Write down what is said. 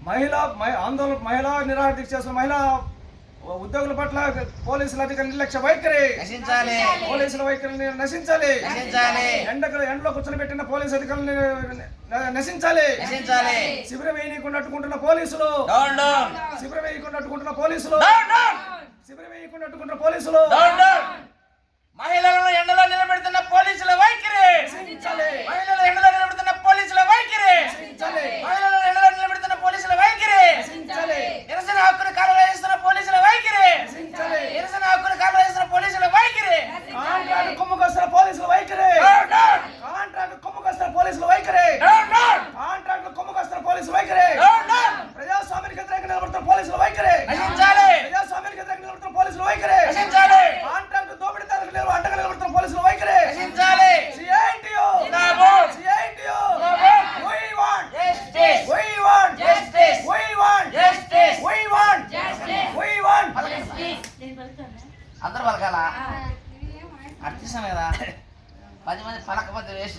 మహిళా నిరాహార దీక్ష చేస్తున్న మహిళా ఉద్యోగుల పట్ల పోలీసుల అధికారుల నిర్లక్ష్య వైఖరి నశించాలి. పోలీసుల వైఖరిని నశించాలి. ఎండలో కూర్చొని పెట్టిన పోలీసు అధికారులను నశించాలి. శిబిరం వేయకుండా అడ్డుకుంటున్న పోలీసులు శిబిరం వేయకుండా అడ్డుకుంటున్న పోలీసులు మహిళలను ఎండలో నిలబెడుతున్న పోలీసుల వైఖరి మహిళలు ఎండలో నిలబెడుతున్న పోలీసుల వైఖరి మహిళలను ఎండలో నిలబెడుతున్న పోలీసుల వైఖరి నిరసన హక్కును కాలవేస్తున్న పోలీసుల వైఖరి నిరసన హక్కును కాలవేస్తున్న పోలీసుల వైఖరి కాంట్రాక్ట్ కొమ్ముకొస్తున్న పోలీసుల వైఖరి ప్రజాస్వామ్యానికి వ్యతిరేకంగా నిలబడుతున్న పోలీసుల వైఖరి ప్రజాస్వామ్యానికి వ్యతిరేకంగా నిలబడుతున్న పోలీసుల వైఖరి కాంట్రాక్ట్ దోపిడీదారులకు అండగా నిలబడుతున్న పోలీసుల వైఖరి CITU అందరు పలకాల అర్చిస్తాం కదా 10 మంది పలకపోతే వేస్ట్